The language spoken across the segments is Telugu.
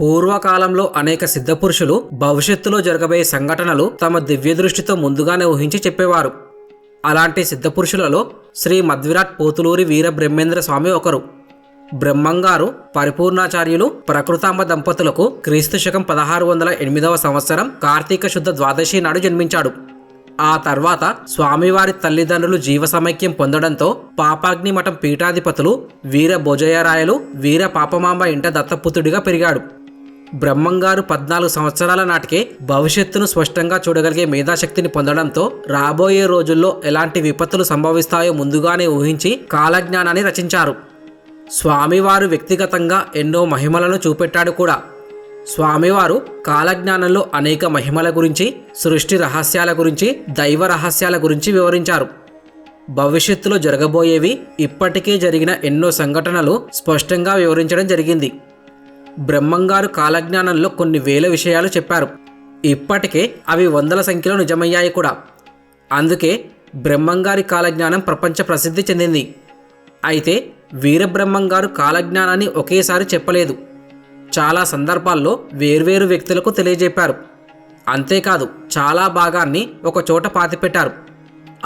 పూర్వకాలంలో అనేక సిద్ధపురుషులు భవిష్యత్తులో జరగబోయే సంఘటనలు తమ దివ్య దృష్టితో ముందుగానే ఊహించి చెప్పేవారు. అలాంటి సిద్ధపురుషులలో శ్రీ మధ్విరాట్ పోతులూరి వీర బ్రహ్మేంద్ర స్వామి ఒకరు. బ్రహ్మంగారు పరిపూర్ణాచార్యులు ప్రకృతాంబ దంపతులకు క్రీస్తు శకం 1608 సంవత్సరం కార్తీక శుద్ధ ద్వాదశి నాడు జన్మించాడు. ఆ తర్వాత స్వామివారి తల్లిదండ్రులు జీవ సమైక్యం పొందడంతో పాపాగ్ని మఠం పీఠాధిపతులు వీర భోజయరాయలు వీర పాపమాంబ ఇంట దత్తపుత్రుడిగా పెరిగాడు. బ్రహ్మంగారు 14 సంవత్సరాల నాటికే భవిష్యత్తును స్పష్టంగా చూడగలిగే మేధాశక్తిని పొందడంతో రాబోయే రోజుల్లో ఎలాంటి విపత్తులు సంభవిస్తాయో ముందుగానే ఊహించి కాలజ్ఞానాన్ని రచించారు. స్వామివారు వ్యక్తిగతంగా ఎన్నో మహిమలను చూపెట్టాడు కూడా. స్వామివారు కాలజ్ఞానంలో అనేక మహిమల గురించి, సృష్టి రహస్యాల గురించి, దైవ రహస్యాల గురించి వివరించారు. భవిష్యత్తులో జరగబోయేవి, ఇప్పటికే జరిగిన ఎన్నో సంఘటనలు స్పష్టంగా వివరించడం జరిగింది. బ్రహ్మంగారు కాలజ్ఞానంలో కొన్ని వేల విషయాలు చెప్పారు. ఇప్పటికే అవి వందల సంఖ్యలో నిజమయ్యాయి కూడా. అందుకే బ్రహ్మంగారి కాలజ్ఞానం ప్రపంచ ప్రసిద్ధి చెందింది. అయితే వీరబ్రహ్మంగారు కాలజ్ఞానాన్ని ఒకేసారి చెప్పలేదు. చాలా సందర్భాల్లో వేర్వేరు వ్యక్తులకు తెలియజెప్పారు. అంతేకాదు చాలా భాగాన్ని ఒక చోట పాతిపెట్టారు.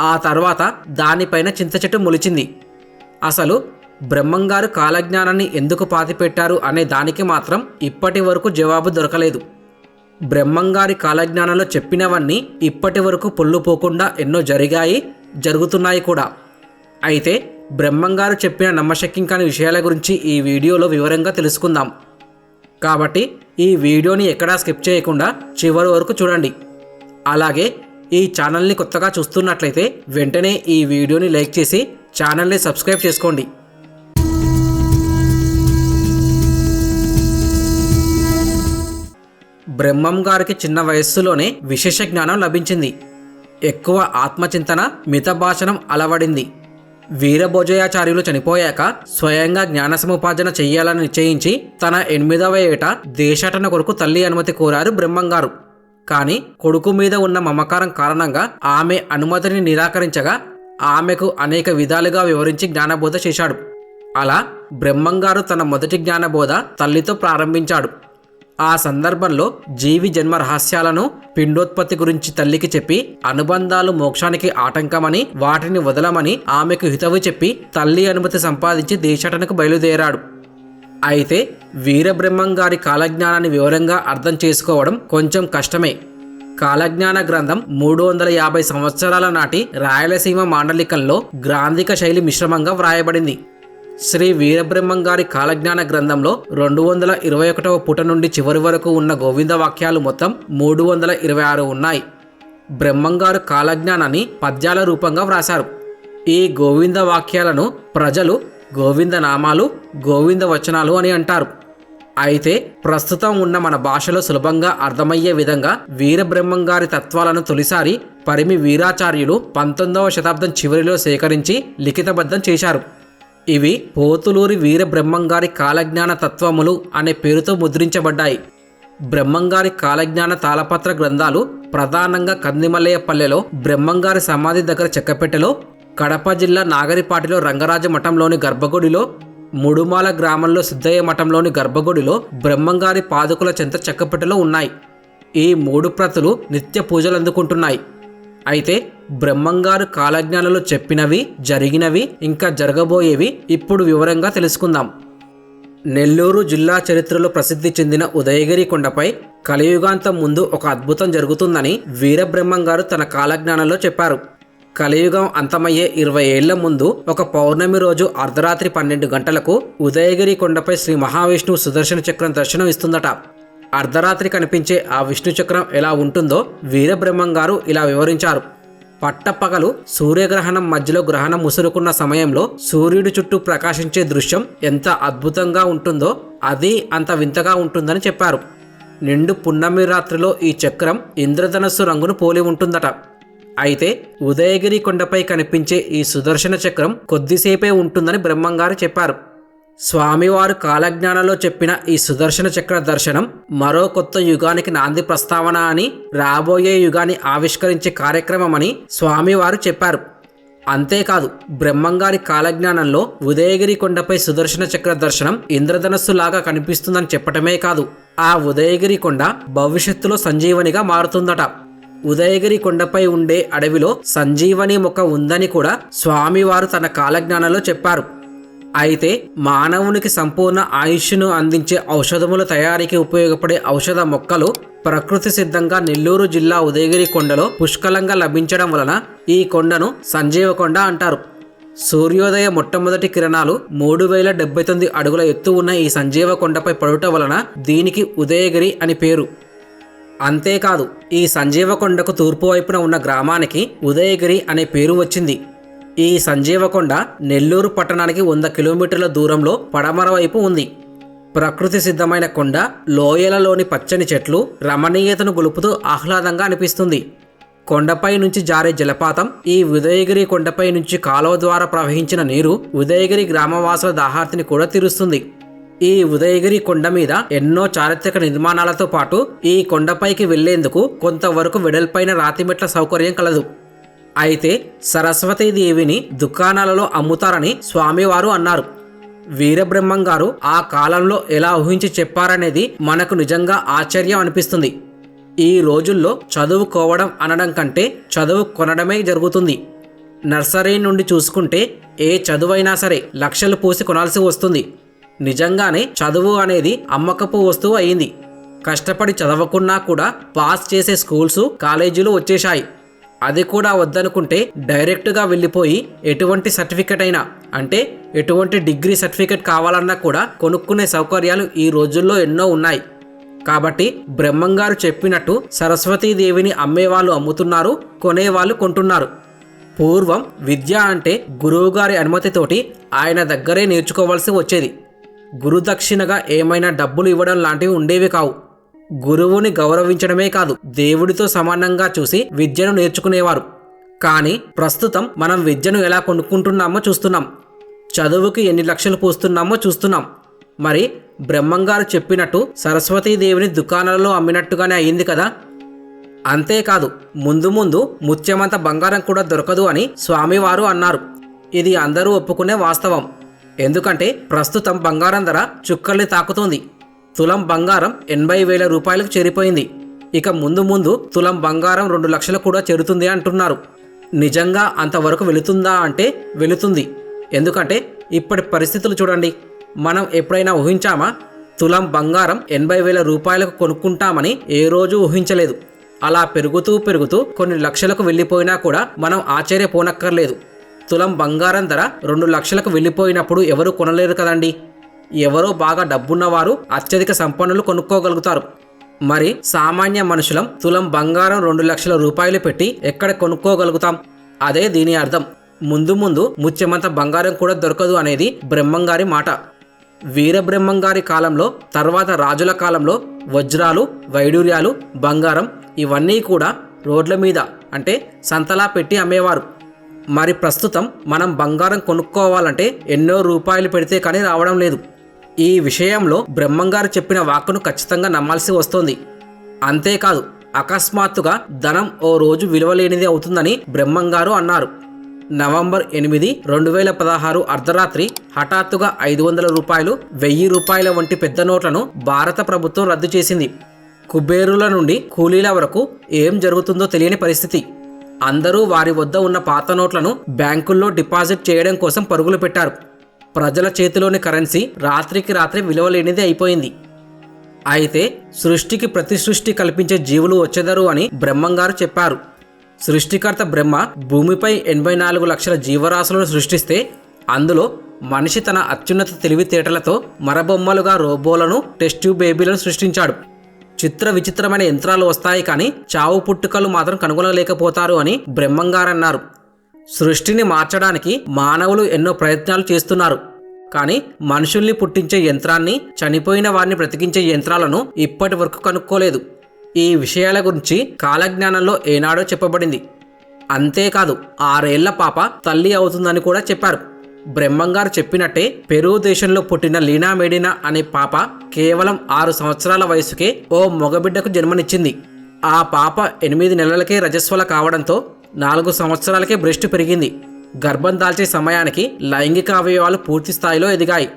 ఆ తర్వాత దానిపైన చింతచెట్టు మొలిచింది. అసలు బ్రహ్మంగారు కాలజ్ఞానాన్ని ఎందుకు పాతిపెట్టారు అనే దానికి మాత్రం ఇప్పటి వరకు జవాబు దొరకలేదు. బ్రహ్మంగారి కాలజ్ఞానంలో చెప్పినవన్నీ ఇప్పటి వరకు పొల్లుపోకుండా ఎన్నో జరిగాయి, జరుగుతున్నాయి కూడా. అయితే బ్రహ్మంగారు చెప్పిన నమ్మశక్యం కాని విషయాల గురించి ఈ వీడియోలో వివరంగా తెలుసుకుందాం. కాబట్టి ఈ వీడియోని ఎక్కడా స్కిప్ చేయకుండా చివరి వరకు చూడండి. అలాగే ఈ ఛానల్ని కొత్తగా చూస్తున్నట్లయితే వెంటనే ఈ వీడియోని లైక్ చేసి ఛానల్ని సబ్స్క్రైబ్ చేసుకోండి. బ్రహ్మంగారికి చిన్న వయస్సులోనే విశేష జ్ఞానం లభించింది. ఎక్కువ ఆత్మచింతన, మితభాషణం అలవడింది. వీరభోజయాచార్యులు చనిపోయాక స్వయంగా జ్ఞాన సముపార్జన చెయ్యాలని నిశ్చయించి తన 8వ ఏట దేశాటన కొరకు తల్లి అనుమతి కోరారు బ్రహ్మంగారు. కానీ కొడుకు మీద ఉన్న మమకారం కారణంగా ఆమె అనుమతిని నిరాకరించగా ఆమెకు అనేక విధాలుగా వివరించి జ్ఞానబోధ చేశాడు. అలా బ్రహ్మంగారు తన మొదటి జ్ఞానబోధ తల్లితో ప్రారంభించాడు. ఆ సందర్భంలో జీవి జన్మ రహస్యాలను, పిండోత్పత్తి గురించి తల్లికి చెప్పి అనుబంధాలు మోక్షానికి ఆటంకమని వాటిని వదలమని ఆమెకు హితవు చెప్పి తల్లి అనుమతి సంపాదించి దేశాటనకు బయలుదేరాడు. అయితే వీరబ్రహ్మంగారి కాలజ్ఞానాన్ని వివరంగా అర్థం చేసుకోవడం కొంచెం కష్టమే. కాలజ్ఞాన గ్రంథం 350 సంవత్సరాల నాటి రాయలసీమ మాండలికంలో గ్రాంధిక శైలి మిశ్రమంగా వ్రాయబడింది. శ్రీ వీరబ్రహ్మంగారి కాలజ్ఞాన గ్రంథంలో 221వ పుట నుండి చివరి వరకు ఉన్న గోవింద వాక్యాలు మొత్తం 326 ఉన్నాయి. బ్రహ్మంగారు కాలజ్ఞానాన్ని పద్యాల రూపంగా వ్రాశారు. ఈ గోవింద వాక్యాలను ప్రజలు గోవింద నామాలు, గోవింద వచనాలు అని అంటారు. అయితే ప్రస్తుతం ఉన్న మన భాషలో సులభంగా అర్థమయ్యే విధంగా వీరబ్రహ్మంగారి తత్వాలను తొలిసారి పరిమి వీరాచార్యులు 19వ శతాబ్దం చివరిలో సేకరించి లిఖితబద్ధం చేశారు. ఇవి పోతులూరి వీరబ్రహ్మంగారి కాలజ్ఞాన తత్వములు అనే పేరుతో ముద్రించబడ్డాయి. బ్రహ్మంగారి కాలజ్ఞాన తాళపత్ర గ్రంథాలు ప్రధానంగా కందిమల్లయ్యపల్లెలో బ్రహ్మంగారి సమాధి దగ్గర చెక్కపెట్టెలో, కడప జిల్లా నాగరిపాటిలో రంగరాజ మఠంలోని గర్భగుడిలో, ముడుమాల గ్రామంలో సిద్ధయ్య మఠంలోని గర్భగుడిలో బ్రహ్మంగారి పాదుకుల చెంత చెక్కపెట్టెలో ఉన్నాయి. ఈ 3 ప్రతులు నిత్య పూజలు అందుకుంటున్నాయి. అయితే బ్రహ్మంగారు కాలజ్ఞానంలో చెప్పినవి, జరిగినవి, ఇంకా జరగబోయేవి ఇప్పుడు వివరంగా తెలుసుకుందాం. నెల్లూరు జిల్లా చరిత్రలో ప్రసిద్ధి చెందిన ఉదయగిరి కొండపై కలియుగాంతం ముందు ఒక అద్భుతం జరుగుతుందని వీరబ్రహ్మంగారు తన కాలజ్ఞానంలో చెప్పారు. కలియుగం అంతమయ్యే 20 ఏళ్ల ముందు ఒక పౌర్ణమి రోజు అర్ధరాత్రి 12 గంటలకు ఉదయగిరి కొండపై శ్రీ మహావిష్ణువు సుదర్శన చక్రం దర్శనం ఇస్తుందట. అర్ధరాత్రి కనిపించే ఆ విష్ణు చక్రం ఎలా ఉంటుందో వీరబ్రహ్మంగారు ఇలా వివరించారు. పట్టపగలు సూర్యగ్రహణం మధ్యలో గ్రహణం ముసురుకున్న సమయంలో సూర్యుడి చుట్టూ ప్రకాశించే దృశ్యం ఎంత అద్భుతంగా ఉంటుందో అది అంత వింతగా ఉంటుందని చెప్పారు. నిండు పున్నమి రాత్రిలో ఈ చక్రం ఇంద్రధనస్సు రంగును పోలి ఉంటుందట. అయితే ఉదయగిరి కొండపై కనిపించే ఈ సుదర్శన చక్రం కొద్దిసేపే ఉంటుందని బ్రహ్మంగారు చెప్పారు. స్వామివారు కాలజ్ఞానంలో చెప్పిన ఈ సుదర్శన చక్ర దర్శనం మరో కొత్త యుగానికి నాంది ప్రస్తావన అని, రాబోయే యుగాన్ని ఆవిష్కరించే కార్యక్రమమని స్వామివారు చెప్పారు. అంతేకాదు బ్రహ్మంగారి కాలజ్ఞానంలో ఉదయగిరి కొండపై సుదర్శన చక్ర దర్శనం ఇంద్రధనస్సులాగా కనిపిస్తుందని చెప్పటమే కాదు, ఆ ఉదయగిరి కొండ భవిష్యత్తులో సంజీవనిగా మారుతుందట. ఉదయగిరి కొండపై ఉండే అడవిలో సంజీవని మొక్క ఉందని కూడా స్వామివారు తన కాలజ్ఞానంలో చెప్పారు. అయితే మానవునికి సంపూర్ణ ఆయుష్ను అందించే ఔషధముల తయారీకి ఉపయోగపడే ఔషధ మొక్కలు ప్రకృతి సిద్ధంగా నెల్లూరు జిల్లా ఉదయగిరి కొండలో పుష్కలంగా లభించడం వలన ఈ కొండను సంజీవ కొండ అంటారు. సూర్యోదయ మొట్టమొదటి కిరణాలు 3079 అడుగుల ఎత్తు ఉన్న ఈ సంజీవ కొండపై పడుట వలన దీనికి ఉదయగిరి అని పేరు. అంతేకాదు, ఈ సంజీవ కొండకు తూర్పు వైపున ఉన్న గ్రామానికి ఉదయగిరి అనే పేరు వచ్చింది. ఈ సంజీవకొండ నెల్లూరు పట్టణానికి 100 కిలోమీటర్ల దూరంలో పడమర వైపు ఉంది. ప్రకృతి సిద్ధమైన కొండ లోయలలోని పచ్చని చెట్లు రమణీయతను గొలుపుతూ ఆహ్లాదంగా అనిపిస్తుంది. కొండపై నుంచి జారే జలపాతం, ఈ ఉదయగిరి కొండపై నుంచి కాలువ ద్వారా ప్రవహించిన నీరు ఉదయగిరి గ్రామవాసుల దాహార్తిని కూడా తీరుస్తుంది. ఈ ఉదయగిరి కొండ మీద ఎన్నో చారిత్రక నిర్మాణాలతో పాటు ఈ కొండపైకి వెళ్లేందుకు కొంతవరకు వెడల్పైన రాతిమెట్ల సౌకర్యం కలదు. అయితే సరస్వతీదేవిని దుకాణాలలో అమ్ముతారని స్వామివారు అన్నారు. వీరబ్రహ్మం గారు ఆ కాలంలో ఎలా ఊహించి చెప్పారనేది మనకు నిజంగా ఆశ్చర్యం అనిపిస్తుంది. ఈ రోజుల్లో చదువుకోవడం అనడం కంటే చదువు కొనడమే జరుగుతుంది. నర్సరీ నుండి చూసుకుంటే ఏ చదువైనా సరే లక్షలు పోసి కొనాల్సి వస్తుంది. నిజంగానే చదువు అనేది అమ్మకపు వస్తువు అయింది. కష్టపడి చదవకున్నా కూడా పాస్ చేసే స్కూల్స్, కాలేజీలు వచ్చేశాయి. అది కూడా వద్దనుకుంటే డైరెక్ట్గా వెళ్ళిపోయి ఎటువంటి సర్టిఫికెట్ అయినా, అంటే ఎటువంటి డిగ్రీ సర్టిఫికెట్ కావాలన్నా కూడా కొనుక్కునే సౌకర్యాలు ఈ రోజుల్లో ఎన్నో ఉన్నాయి. కాబట్టి బ్రహ్మంగారు చెప్పినట్టు సరస్వతీదేవిని అమ్మేవాళ్ళు అమ్ముతున్నారు, కొనేవాళ్ళు కొంటున్నారు. పూర్వం విద్య అంటే గురువుగారి అనుమతితోటి ఆయన దగ్గరే నేర్చుకోవాల్సి వచ్చేది. గురుదక్షిణగా ఏమైనా డబ్బులు ఇవ్వడం లాంటివి ఉండేవి కావు. గురువుని గౌరవించడమే కాదు, దేవుడితో సమానంగా చూసి విద్యను నేర్చుకునేవారు. కానీ ప్రస్తుతం మనం విద్యను ఎలా కొనుక్కుంటున్నామో చూస్తున్నాం. చదువుకి ఎన్ని లక్షలు పోస్తున్నామో చూస్తున్నాం. మరి బ్రహ్మంగారు చెప్పినట్టు సరస్వతీదేవిని దుకాణాలలో అమ్మినట్టుగానే అయింది కదా. అంతేకాదు, ముందు ముందు ముత్యమంత బంగారం కూడా దొరకదు అని స్వామివారు అన్నారు. ఇది అందరూ ఒప్పుకునే వాస్తవం. ఎందుకంటే ప్రస్తుతం బంగారం ధర చుక్కల్ని తాకుతోంది. తులం బంగారం 80,000 రూపాయలకు చేరిపోయింది. ఇక ముందు ముందు తులం బంగారం 2 లక్షలు కూడా చేరుతుంది అంటున్నారు. నిజంగా అంతవరకు వెళుతుందా అంటే వెళుతుంది. ఎందుకంటే ఇప్పటి పరిస్థితులు చూడండి. మనం ఎప్పుడైనా ఊహించామా? తులం బంగారం 80,000 రూపాయలకు కొనుక్కుంటామని ఏ రోజు ఊహించలేదు. అలా పెరుగుతూ పెరుగుతూ కొన్ని లక్షలకు వెళ్ళిపోయినా కూడా మనం ఆశ్చర్యపోనక్కర్లేదు. తులం బంగారం ధర 2 లక్షలకు వెళ్ళిపోయినప్పుడు ఎవరు కొనలేరు కదండి. ఎవరో బాగా డబ్బున్నవారు, అత్యధిక సంపన్నులు కొనుక్కోగలుగుతారు. మరి సామాన్య మనుషులం తులం బంగారం 2 లక్షల రూపాయలు పెట్టి ఎక్కడ కొనుక్కోగలుగుతాం? అదే దీని అర్థం. ముందు ముందు ముత్యమంత బంగారం కూడా దొరకదు అనేది బ్రహ్మంగారి మాట. వీరబ్రహ్మంగారి కాలంలో, తర్వాత రాజుల కాలంలో వజ్రాలు, వైడూర్యాలు, బంగారం ఇవన్నీ కూడా రోడ్ల మీద, అంటే సంతలా పెట్టి అమ్మేవారు. మరి ప్రస్తుతం మనం బంగారం కొనుక్కోవాలంటే ఎన్నో రూపాయలు పెడితే కానీ రావడం లేదు. ఈ విషయంలో బ్రహ్మంగారు చెప్పిన వాక్కును ఖచ్చితంగా నమ్మాల్సి వస్తోంది. అంతేకాదు, అకస్మాత్తుగా ధనం ఓ రోజు విలువలేనిది అవుతుందని బ్రహ్మంగారు అన్నారు. నవంబర్ 8, 2016 అర్ధరాత్రి హఠాత్తుగా 500 రూపాయలు, 1000 రూపాయల వంటి పెద్ద నోట్లను భారత ప్రభుత్వం రద్దు చేసింది. కుబేరుల నుండి కూలీల వరకు ఏం జరుగుతుందో తెలియని పరిస్థితి. అందరూ వారి వద్ద ఉన్న పాత నోట్లను బ్యాంకుల్లో డిపాజిట్ చేయడం కోసం పరుగులు పెట్టారు. ప్రజల చేతిలోని కరెన్సీ రాత్రికి రాత్రి విలువలేనిది అయిపోయింది. అయితే సృష్టికి ప్రతి సృష్టి కల్పించే జీవులు వచ్చెదరు అని బ్రహ్మంగారు చెప్పారు. సృష్టికర్త బ్రహ్మ భూమిపై 84 లక్షల జీవరాశులను సృష్టిస్తే అందులో మనిషి తన అత్యున్నత తెలివితేటలతో మరబొమ్మలుగా రోబోలను, టెస్ట్ బేబీలను సృష్టించాడు. చిత్ర విచిత్రమైన యంత్రాలు వస్తాయి, కానీ చావు పుట్టుకలు మాత్రం కనుగొనలేకపోతారు అని బ్రహ్మంగారన్నారు. సృష్టిని మార్చడానికి మానవులు ఎన్నో ప్రయత్నాలు చేస్తున్నారు, కానీ మనుషుల్ని పుట్టించే యంత్రాన్ని, చనిపోయిన వారిని బ్రతికించే యంత్రాలను ఇప్పటి వరకు కనుక్కోలేదు. ఈ విషయాల గురించి కాలజ్ఞానంలో ఏనాడో చెప్పబడింది. అంతేకాదు, 6 ఏళ్ల పాప తల్లి అవుతుందని కూడా చెప్పారు. బ్రహ్మంగారు చెప్పినట్టే పెరూ దేశంలో పుట్టిన లీనా మెడినా అనే పాప కేవలం 6 సంవత్సరాల వయసుకే ఓ మగబిడ్డకు జన్మనిచ్చింది. ఆ పాప 8 నెలలకే రజస్వల కావడంతో 4 సంవత్సరాలకే బ్రెస్ట్ పెరిగింది. గర్భం దాల్చే సమయానికి లైంగిక అవయవాలు పూర్తి స్థాయిలో ఎదిగాయి.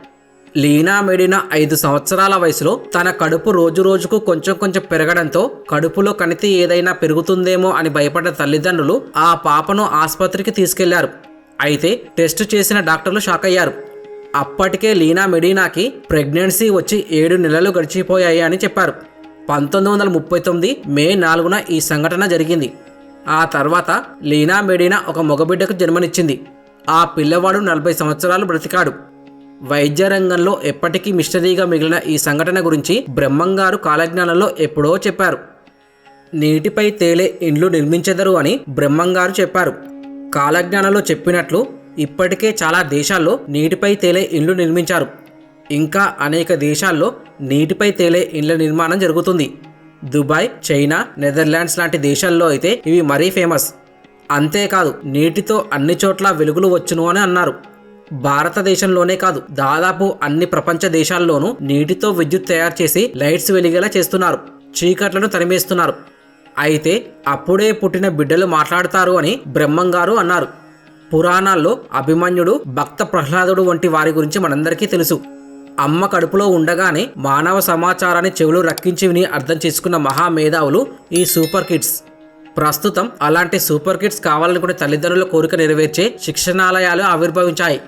లీనా మెడినా 5 సంవత్సరాల వయసులో తన కడుపు రోజురోజుకు కొంచెం కొంచెం పెరగడంతో కడుపులో కణితి ఏదైనా పెరుగుతుందేమో అని భయపడ్డ తల్లిదండ్రులు ఆ పాపను ఆసుపత్రికి తీసుకెళ్లారు. అయితే టెస్ట్ చేసిన డాక్టర్లు షాక్ అయ్యారు. అప్పటికే లీనా మెడినాకి ప్రెగ్నెన్సీ వచ్చి 7 నెలలు గడిచిపోయాయి అని చెప్పారు. 1939 మే 4న ఈ సంఘటన జరిగింది. ఆ తర్వాత లీనా మెడినా ఒక మగబిడ్డకు జన్మనిచ్చింది. ఆ పిల్లవాడు 40 సంవత్సరాలు బ్రతికాడు. వైద్య రంగంలో ఎప్పటికీ మిస్టరీగా మిగిలిన ఈ సంఘటన గురించి బ్రహ్మంగారు కాలజ్ఞానంలో ఎప్పుడో చెప్పారు. నీటిపై తేలే ఇండ్లు నిర్మించెదరు అని బ్రహ్మంగారు చెప్పారు. కాలజ్ఞానంలో చెప్పినట్లు ఇప్పటికే చాలా దేశాల్లో నీటిపై తేలే ఇండ్లు నిర్మించారు. ఇంకా అనేక దేశాల్లో నీటిపై తేలే ఇండ్ల నిర్మాణం జరుగుతుంది. దుబాయ్, చైనా, నెదర్లాండ్స్ లాంటి దేశాల్లో అయితే ఇవి మరీ ఫేమస్. అంతేకాదు నీటితో అన్ని చోట్ల వెలుగులు వచ్చును అని అన్నారు. భారతదేశంలోనే కాదు, దాదాపు అన్ని ప్రపంచ దేశాల్లోనూ నీటితో విద్యుత్ తయారు చేసి లైట్స్ వెలిగేలా చేస్తున్నారు, చీకట్లను తరిమేస్తున్నారు. అయితే అప్పుడే పుట్టిన బిడ్డలు మాట్లాడతారు అని బ్రహ్మంగారు అన్నారు. పురాణాల్లో అభిమన్యుడు, భక్త ప్రహ్లాదుడు వంటి వారి గురించి మనందరికీ తెలుసు. అమ్మ కడుపులో ఉండగానే మానవ సమాచారాన్ని చెవులు రక్కించి విని అర్థం చేసుకున్న మహామేధావులు ఈ సూపర్ కిడ్స్. ప్రస్తుతం అలాంటి సూపర్ కిడ్స్ కావాలనుకునే తల్లిదండ్రుల కోరిక నెరవేర్చే శిక్షణాలయాలు ఆవిర్భవించాయి.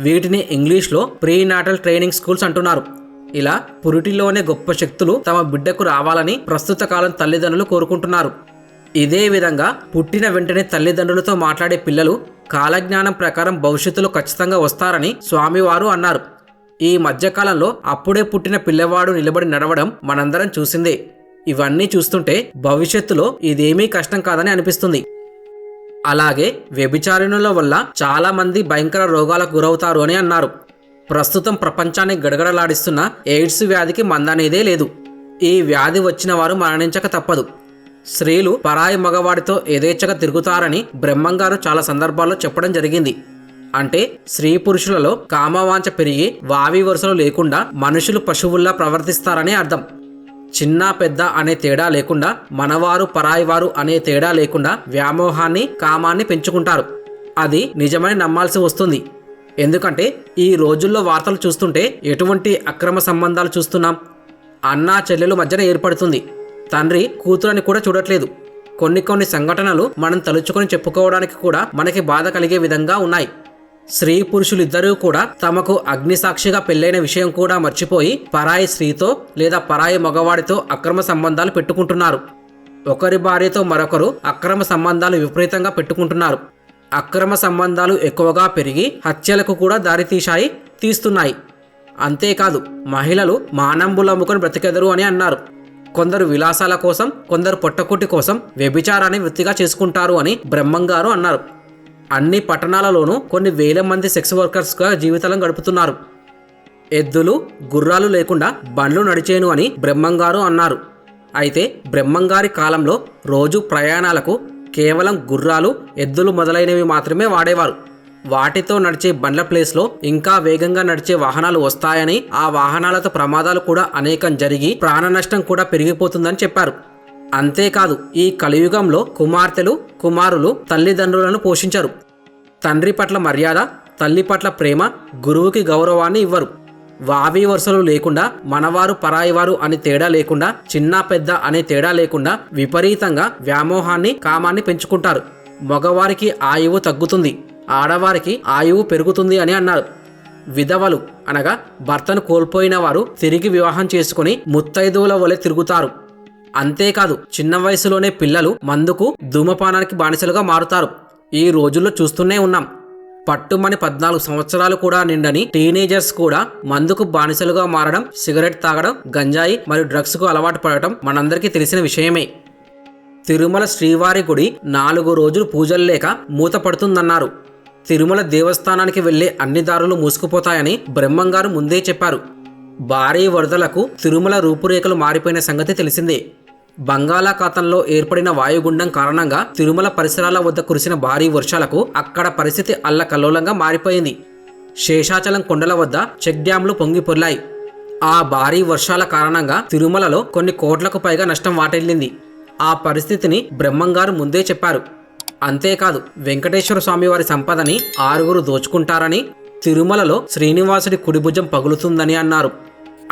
వీటిని ఇంగ్లీష్లో ప్రీనాటల్ ట్రైనింగ్ స్కూల్స్ అంటున్నారు. ఇలా పురిటిలోనే గొప్ప శక్తులు తమ బిడ్డకు రావాలని ప్రస్తుత కాలం తల్లిదండ్రులు కోరుకుంటున్నారు. ఇదే విధంగా పుట్టిన వెంటనే తల్లిదండ్రులతో మాట్లాడే పిల్లలు కాలజ్ఞానం ప్రకారం భవిష్యత్తులో ఖచ్చితంగా వస్తారని స్వామివారు అన్నారు. ఈ మధ్యకాలంలో అప్పుడే పుట్టిన పిల్లవాడు నిలబడి నడవడం మనందరం చూసిందే. ఇవన్నీ చూస్తుంటే భవిష్యత్తులో ఇదేమీ కష్టం కాదని అనిపిస్తుంది. అలాగే వ్యభిచారిణుల వల్ల చాలా మంది భయంకర రోగాలకు గురవుతారు అని అన్నారు. ప్రస్తుతం ప్రపంచాన్ని గడగడలాడిస్తున్న ఎయిడ్స్ వ్యాధికి మందనేదే లేదు. ఈ వ్యాధి వచ్చిన వారు మరణించక తప్పదు. స్త్రీలు పరాయి మగవాడితో యథేచ్ఛగా తిరుగుతారని బ్రహ్మంగారు చాలా సందర్భాల్లో చెప్పడం జరిగింది. అంటే స్త్రీ పురుషులలో కామవాంఛ పెరిగి వావి వరుసలు లేకుండా మనుషులు పశువుల్లా ప్రవర్తిస్తారని అర్థం. చిన్న పెద్ద అనే తేడా లేకుండా, మనవారు పరాయివారు అనే తేడా లేకుండా వ్యామోహాన్ని, కామాన్ని పెంచుకుంటారు. అది నిజమని నమ్మాల్సి వస్తుంది. ఎందుకంటే ఈ రోజుల్లో వార్తలు చూస్తుంటే ఎటువంటి అక్రమ సంబంధాలు చూస్తున్నాం. అన్నా చెల్లెలు మధ్యన ఏర్పడుతుంది. తండ్రి కూతురని కూడా చూడట్లేదు. కొన్ని సంఘటనలు మనం తలుచుకొని చెప్పుకోవడానికి కూడా మనకి బాధ కలిగే విధంగా ఉన్నాయి. స్త్రీ పురుషులిద్దరూ కూడా తమకు అగ్నిసాక్షిగా పెళ్ళైన విషయం కూడా మర్చిపోయి పరాయి స్త్రీతో లేదా పరాయి మగవాడితో అక్రమ సంబంధాలు పెట్టుకుంటున్నారు. ఒకరి భార్యతో మరొకరు అక్రమ సంబంధాలు విపరీతంగా పెట్టుకుంటున్నారు. అక్రమ సంబంధాలు ఎక్కువగా పెరిగి హత్యలకు కూడా తీస్తున్నాయి. అంతేకాదు మహిళలు మానంబులు అమ్ముకొని బ్రతికెదరు అని అన్నారు. కొందరు విలాసాల కోసం, కొందరు పొట్టకుటి కోసం వ్యభిచారాన్ని వృత్తిగా చేసుకుంటారు అని బ్రహ్మంగారు అన్నారు. అన్ని పట్టణాలలోనూ కొన్ని వేల మంది సెక్స్ వర్కర్స్గా జీవితాలను గడుపుతున్నారు. ఎద్దులు, గుర్రాలు లేకుండా బండ్లు నడిచేను అని బ్రహ్మంగారు అన్నారు. అయితే బ్రహ్మంగారి కాలంలో రోజు ప్రయాణాలకు కేవలం గుర్రాలు, ఎద్దులు మొదలైనవి మాత్రమే వాడేవారు. వాటితో నడిచే బండ్ల ప్లేస్లో ఇంకా వేగంగా నడిచే వాహనాలు వస్తాయని, ఆ వాహనాలతో ప్రమాదాలు కూడా అనేకం జరిగి ప్రాణ నష్టం కూడా పెరిగిపోతుందని చెప్పారు. అంతేకాదు ఈ కలియుగంలో కుమార్తెలు, కుమారులు తల్లిదండ్రులను పోషించరు. తండ్రి పట్ల మర్యాద, తల్లి పట్ల ప్రేమ, గురువుకి గౌరవాన్ని ఇవ్వరు. వావి వరుసలు లేకుండా, మనవారు పరాయివారు అని తేడా లేకుండా, చిన్న పెద్ద అనే తేడా లేకుండా విపరీతంగా వ్యామోహాన్ని, కామాన్ని పెంచుకుంటారు. మగవారికి ఆయువు తగ్గుతుంది, ఆడవారికి ఆయువు పెరుగుతుంది అని అన్నారు. విధవలు అనగా భర్తను కోల్పోయిన వారు తిరిగి వివాహం చేసుకుని ముత్తైదువుల వలె తిరుగుతారు. అంతేకాదు చిన్న వయసులోనే పిల్లలు మందుకు, ధూమపానానికి బానిసలుగా మారుతారు. ఈ రోజుల్లో చూస్తూనే ఉన్నాం. పట్టుమని 14 సంవత్సరాలు కూడా నిండని టీనేజర్స్ కూడా మందుకు బానిసలుగా మారడం, సిగరెట్ తాగడం, గంజాయి మరియు డ్రగ్స్కు అలవాటు పడటం మనందరికీ తెలిసిన విషయమే. తిరుమల శ్రీవారి గుడి 4 రోజులు పూజలు లేక మూతపడుతుందన్నారు. తిరుమల దేవస్థానానికి వెళ్లే అన్ని దారులు మూసుకుపోతాయని బ్రహ్మంగారు ముందే చెప్పారు. భారీ వరదలకు తిరుమల రూపురేఖలు మారిపోయిన సంగతి తెలిసిందే. బంగాళాఖాతంలో ఏర్పడిన వాయుగుండం కారణంగా తిరుమల పరిసరాల వద్ద కురిసిన భారీ వర్షాలకు అక్కడ పరిస్థితి అల్లకల్లోలంగా మారిపోయింది. శేషాచలం కొండల వద్ద చెక్ డ్యాంలు పొంగి పొర్లాయి. ఆ భారీ వర్షాల కారణంగా తిరుమలలో కొన్ని కోట్లకు పైగా నష్టం వాటిల్లింది. ఆ పరిస్థితిని బ్రహ్మంగారు ముందే చెప్పారు. అంతేకాదు వెంకటేశ్వర స్వామి వారి సంపదని 6 దోచుకుంటారని, తిరుమలలో శ్రీనివాసుడి కుడిభుజం పగులుతుందని అన్నారు.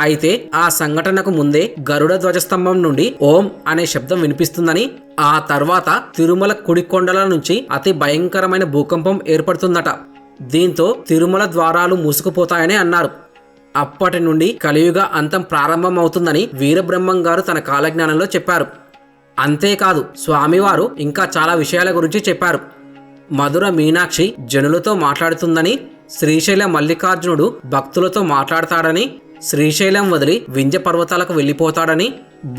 అయితే ఆ సంఘటనకు ముందే గరుడ ధ్వజస్తంభం నుండి ఓం అనే శబ్దం వినిపిస్తుందని, ఆ తర్వాత తిరుమల కుడి కొండల నుంచి అతి భయంకరమైన భూకంపం ఏర్పడుతుందట. దీంతో తిరుమల ద్వారాలు మూసుకుపోతాయని అన్నారు. అప్పటి నుండి కలియుగ అంతం ప్రారంభమవుతుందని వీరబ్రహ్మం గారు తన కాలజ్ఞానంలో చెప్పారు. అంతేకాదు స్వామివారు ఇంకా చాలా విషయాల గురించి చెప్పారు. మధుర మీనాక్షి జనులతో మాట్లాడుతుందని, శ్రీశైల మల్లికార్జునుడు భక్తులతో మాట్లాడతాడని, శ్రీశైలం వదిలి వింధ్య పర్వతాలకు వెళ్ళిపోతాడని,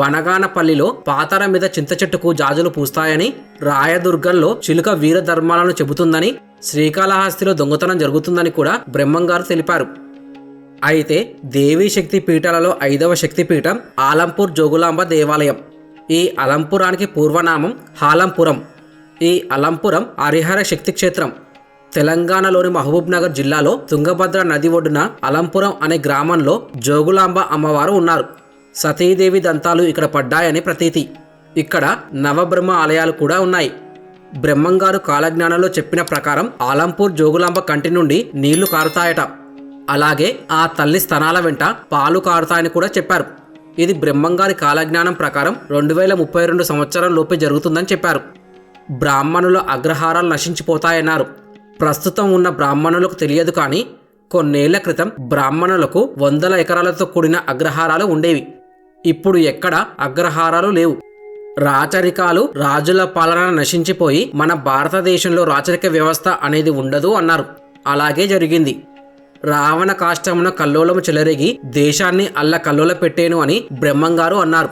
బనగానపల్లిలో పాతర మీద చింత చెట్టుకు జాజులు పూస్తాయని, రాయదుర్గంలో చిలుక వీరధర్మాలను చెబుతుందని, శ్రీకాళహస్తిలో దొంగతనం జరుగుతుందని కూడా బ్రహ్మంగారు తెలిపారు. అయితే దేవీ శక్తి పీఠాలలో 5వ శక్తిపీఠం ఆలంపూర్ జోగులాంబ దేవాలయం. ఈ అలంపురానికి పూర్వనామం హాలంపురం. ఈ అలంపురం హరిహర శక్తి క్షేత్రం. తెలంగాణలోని మహబూబ్నగర్ జిల్లాలో తుంగభద్ర నది ఒడ్డున అలంపురం అనే గ్రామంలో జోగులాంబ అమ్మవారు ఉన్నారు. సతీదేవి దంతాలు ఇక్కడ పడ్డాయని ప్రతీతి. ఇక్కడ నవబ్రహ్మ ఆలయాలు కూడా ఉన్నాయి. బ్రహ్మంగారు కాలజ్ఞానంలో చెప్పిన ప్రకారం ఆలంపూర్ జోగులాంబ కంటి నుండి నీళ్లు కారుతాయట. అలాగే ఆ తల్లి స్తనాల వెంట పాలు కారుతాయని కూడా చెప్పారు. ఇది బ్రహ్మంగారి కాలజ్ఞానం ప్రకారం 2032 సంవత్సరం లోపే జరుగుతుందని చెప్పారు. బ్రాహ్మణుల అగ్రహారాలు నశించిపోతాయన్నారు. ప్రస్తుతం ఉన్న బ్రాహ్మణులకు తెలియదు కానీ కొన్నేళ్ల క్రితం బ్రాహ్మణులకు 100 ఎకరాలతో కూడిన అగ్రహారాలు ఉండేవి. ఇప్పుడు ఎక్కడ అగ్రహారాలు లేవు. రాచరికాలు, రాజుల పాలన నశించిపోయి మన భారతదేశంలో రాచరిక వ్యవస్థ అనేది ఉండదు అన్నారు. అలాగే జరిగింది. రావణ కాష్టమున కల్లోలము చెలరేగి దేశాన్ని అల్లకల్లోల పెట్టేను అని బ్రహ్మంగారు అన్నారు.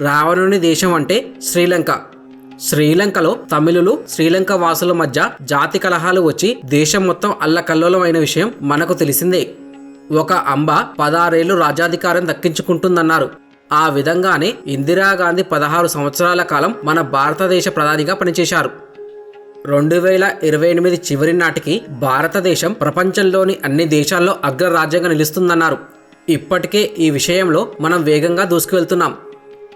రావణుని దేశం అంటే శ్రీలంక. శ్రీలంకలో తమిళులు, శ్రీలంక వాసుల మధ్య జాతి కలహాలు వచ్చి దేశం మొత్తం అల్లకల్లోలమైన విషయం మనకు తెలిసిందే. ఒక అంబ 16 ఏళ్లు రాజ్యాధికారం దక్కించుకుంటుందన్నారు. ఆ విధంగానే ఇందిరాగాంధీ 16 సంవత్సరాల కాలం మన భారతదేశ ప్రధానిగా పనిచేశారు. 2028 చివరి నాటికి భారతదేశం ప్రపంచంలోని అన్ని దేశాల్లో అగ్రరాజ్యంగా నిలుస్తుందన్నారు. ఇప్పటికే ఈ విషయంలో మనం వేగంగా దూసుకువెళ్తున్నాం.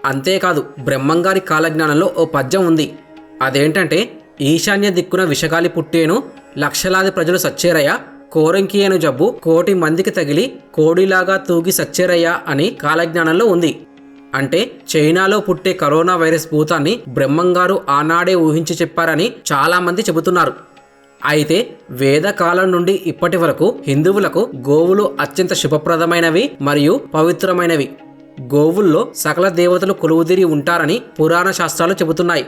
అంతేకాదు బ్రహ్మంగారి కాలజ్ఞానంలో ఓ పద్యం ఉంది. అదేంటంటే, ఈశాన్య దిక్కున విషగాలి పుట్టేను, లక్షలాది ప్రజలు సచ్చేరయ్య, కోరంకియను జబ్బు 1,000,000 మందికి తగిలి కోడిలాగా తూగి సచ్చేరయ్య అని కాలజ్ఞానంలో ఉంది. అంటే చైనాలో పుట్టే కరోనా వైరస్ భూతాన్ని బ్రహ్మంగారు ఆనాడే ఊహించి చెప్పారని చాలామంది చెబుతున్నారు. అయితే వేదకాలం నుండి ఇప్పటి వరకు హిందువులకు గోవులు అత్యంత శుభప్రదమైనవి మరియు పవిత్రమైనవి. గోవుల్లో సకల దేవతలు కొలువుదీరి ఉంటారని పురాణ శాస్త్రాలు చెబుతున్నాయి.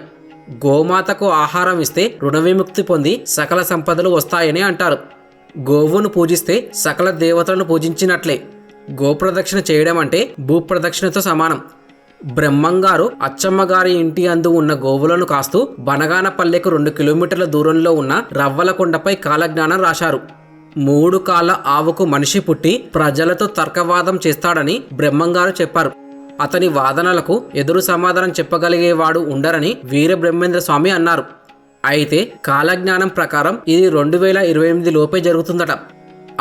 గోమాతకు ఆహారం ఇస్తే రుణ విముక్తి పొంది సకల సంపదలు వస్తాయని అంటారు. గోవును పూజిస్తే సకల దేవతలను పూజించినట్లే. గోప్రదక్షిణ చేయడం అంటే భూప్రదక్షిణతో సమానం. బ్రహ్మంగారు అచ్చమ్మగారి ఇంటి అందు ఉన్న గోవులను కాస్తూ బనగానపల్లెకు 2 కిలోమీటర్ల దూరంలో ఉన్న రవ్వలకొండపై కాలజ్ఞానం రాశారు. 3 కాళ్ళ ఆవుకు మనిషి పుట్టి ప్రజలతో తర్కవాదం చేస్తాడని బ్రహ్మంగారు చెప్పారు. అతని వాదనలకు ఎదురు సమాధానం చెప్పగలిగేవాడు ఉండరని వీరబ్రహ్మేంద్ర స్వామి అన్నారు. అయితే కాలజ్ఞానం ప్రకారం ఇది 2028 లోపే జరుగుతుందట.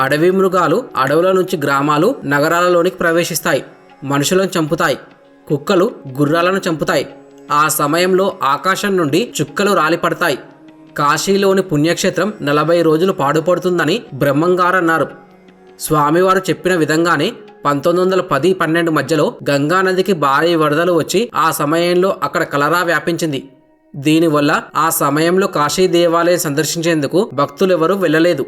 అడవి మృగాలు అడవుల నుంచి గ్రామాలు, నగరాలలోనికి ప్రవేశిస్తాయి. మనుషులను చంపుతాయి. కుక్కలు గుర్రాలను చంపుతాయి. ఆ సమయంలో ఆకాశం నుండి చుక్కలు రాలిపడతాయి. కాశీలోని పుణ్యక్షేత్రం 40 రోజులు పాడుపడుతుందని బ్రహ్మంగారు అన్నారు. స్వామివారు చెప్పిన విధంగానే 1910-12 మధ్యలో గంగానదికి భారీ వరదలు వచ్చి ఆ సమయంలో అక్కడ కలరా వ్యాపించింది. దీనివల్ల ఆ సమయంలో కాశీ దేవాలయం సందర్శించేందుకు భక్తులెవరూ వెళ్ళలేదు.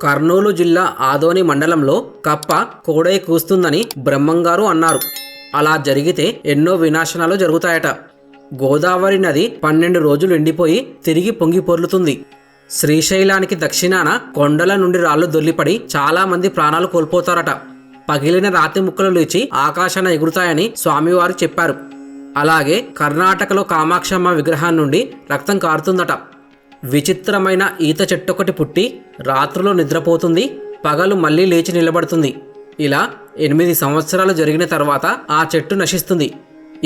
కర్నూలు జిల్లా ఆదోని మండలంలో కప్ప కోడై కూస్తుందని బ్రహ్మంగారు అన్నారు. అలా జరిగితే ఎన్నో వినాశనాలు జరుగుతాయట. గోదావరి నది 12 రోజులు ఎండిపోయి తిరిగి పొంగి పొర్లుతుంది. శ్రీశైలానికి దక్షిణాన కొండల నుండి రాళ్లు దొర్లిపడి చాలామంది ప్రాణాలు కోల్పోతారట. పగిలిన రాతి ముక్కలు లేచి ఆకాశాన ఎగురుతాయని స్వామివారు చెప్పారు. అలాగే కర్ణాటకలో కామాక్షమ్మ విగ్రహం నుండి రక్తం కారుతుందట. విచిత్రమైన ఈత చెట్టొకటి పుట్టి రాత్రులో నిద్రపోతుంది, పగలు మళ్ళీ లేచి నిలబడుతుంది. ఇలా 8 సంవత్సరాలు జరిగిన తర్వాత ఆ చెట్టు నశిస్తుంది.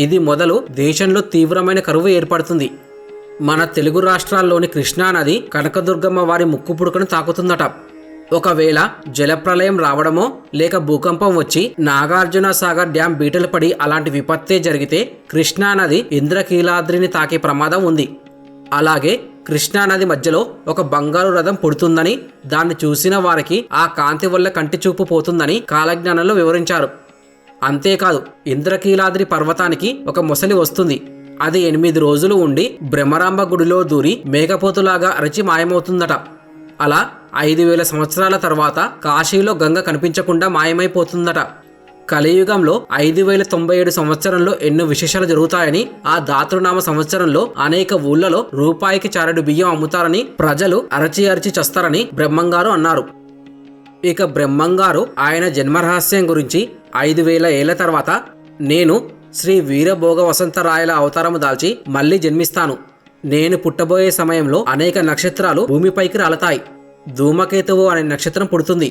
ఇది మొదలు దేశంలో తీవ్రమైన కరువు ఏర్పడుతుంది. మన తెలుగు రాష్ట్రాల్లోని కృష్ణానది కనకదుర్గమ్మ వారి ముక్కు పుడకను తాకుతుందట. ఒకవేళ జలప్రలయం రావడమో లేక భూకంపం వచ్చి నాగార్జున సాగర్ డ్యాం బీటలు పడి అలాంటి విపత్తే జరిగితే కృష్ణానది ఇంద్రకీలాద్రిని తాకే ప్రమాదం ఉంది. అలాగే కృష్ణానది మధ్యలో ఒక బంగారు రథం పుడుతుందని, దాన్ని చూసిన వారికి ఆ కాంతి వల్ల కంటి చూపు పోతుందని కాలజ్ఞానంలో వివరించారు. అంతేకాదు, ఇంద్రకీలాద్రి పర్వతానికి ఒక మొసలి వస్తుంది. అది 8 రోజులు ఉండి బ్రహ్మరాంబ గుడిలో దూరి మేకపోతులాగా అరచి మాయమవుతుందట. అలా 5000 సంవత్సరాల తర్వాత కాశీలో గంగ కనిపించకుండా మాయమైపోతుందట. కలియుగంలో 5097 సంవత్సరంలో ఎన్నో విశేషాలు జరుగుతాయని, ఆ దాతృనామ సంవత్సరంలో అనేక ఊళ్ళలో రూపాయికి చారెడు బియ్యం అమ్ముతారని, ప్రజలు అరచి అరచి చస్తారని బ్రహ్మంగారు అన్నారు. ఇక బ్రహ్మంగారు ఆయన జన్మరహస్యం గురించి 5000 ఏళ్ల తర్వాత, నేను శ్రీ వీరభోగ వసంతరాయల అవతారము దాల్చి మళ్ళీ జన్మిస్తాను. నేను పుట్టబోయే సమయంలో అనేక నక్షత్రాలు భూమిపైకి రాలతాయి. ధూమకేతువు అనే నక్షత్రం పుడుతుంది.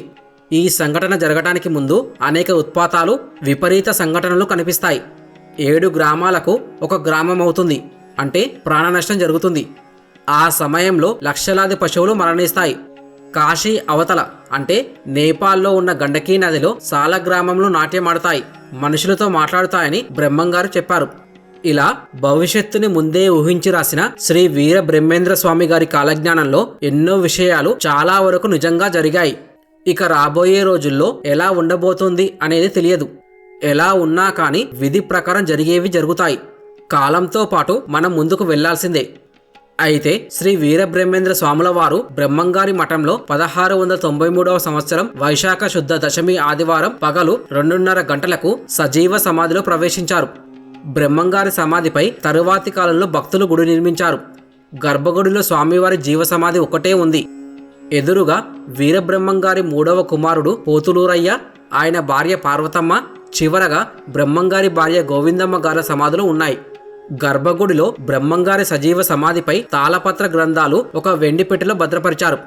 ఈ సంఘటన జరగడానికి ముందు అనేక ఉత్పాతాలు, విపరీత సంఘటనలు కనిపిస్తాయి. 7 గ్రామాలకు ఒక గ్రామం అవుతుంది. అంటే ప్రాణ నష్టం జరుగుతుంది. ఆ సమయంలో లక్షలాది పశువులు మరణిస్తాయి. కాశీ అవతల అంటే నేపాల్లో ఉన్న గండకీ నదిలో సాల గ్రామంలో నాట్యమాడతాయి, మనుషులతో మాట్లాడుతాయని బ్రహ్మంగారు చెప్పారు. ఇలా భవిష్యత్తుని ముందే ఊహించి రాసిన శ్రీ వీర బ్రహ్మేంద్ర స్వామి గారి కాలజ్ఞానంలో ఎన్నో విషయాలు చాలా వరకు నిజంగా జరిగాయి. ఇక రాబోయే రోజుల్లో ఎలా ఉండబోతోంది అనేది తెలియదు. ఎలా ఉన్నా కానీ విధి ప్రకారం జరిగేవి జరుగుతాయి. కాలంతో పాటు మనం ముందుకు వెళ్లాల్సిందే. అయితే శ్రీ వీరబ్రహ్మేంద్ర స్వాముల వారు బ్రహ్మంగారి మఠంలో 1693వ సంవత్సరం వైశాఖ శుద్ధ దశమి ఆదివారం పగలు 2:30 గంటలకు సజీవ సమాధిలో ప్రవేశించారు. బ్రహ్మంగారి సమాధిపై తరువాతి కాలంలో భక్తులు గుడి నిర్మించారు. గర్భగుడిలో స్వామివారి జీవ సమాధి ఒకటే ఉంది. ఎదురుగా వీరబ్రహ్మంగారి 3వ కుమారుడు పోతులూరయ్య, ఆయన భార్య పార్వతమ్మ, చివరగా బ్రహ్మంగారి భార్య గోవిందమ్మ గారి సమాధులు ఉన్నాయి. గర్భగుడిలో బ్రహ్మంగారి సజీవ సమాధిపై తాళపత్ర గ్రంథాలు ఒక వెండి పెట్టెలో భద్రపరిచారు.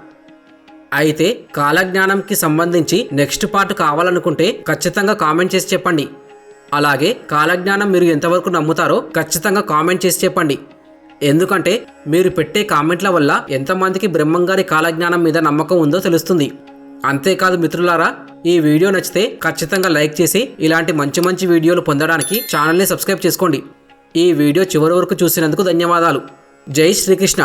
అయితే కాలజ్ఞానంకి సంబంధించి నెక్స్ట్ పార్ట్ కావాలనుకుంటే ఖచ్చితంగా కామెంట్ చేసి చెప్పండి. అలాగే కాలజ్ఞానం మీరు ఎంతవరకు నమ్ముతారో ఖచ్చితంగా కామెంట్ చేసి చెప్పండి. ఎందుకంటే మీరు పెట్టే కామెంట్ల వల్ల ఎంతమందికి బ్రహ్మంగారి కాలజ్ఞానం మీద నమ్మకం ఉందో తెలుస్తుంది. అంతేకాదు మిత్రులారా, ఈ వీడియో నచ్చితే ఖచ్చితంగా లైక్ చేసి ఇలాంటి మంచి మంచి వీడియోలు పొందడానికి ఛానల్ని సబ్స్క్రైబ్ చేసుకోండి. ఈ వీడియో చివరి వరకు చూసినందుకు ధన్యవాదాలు. జై శ్రీకృష్ణ.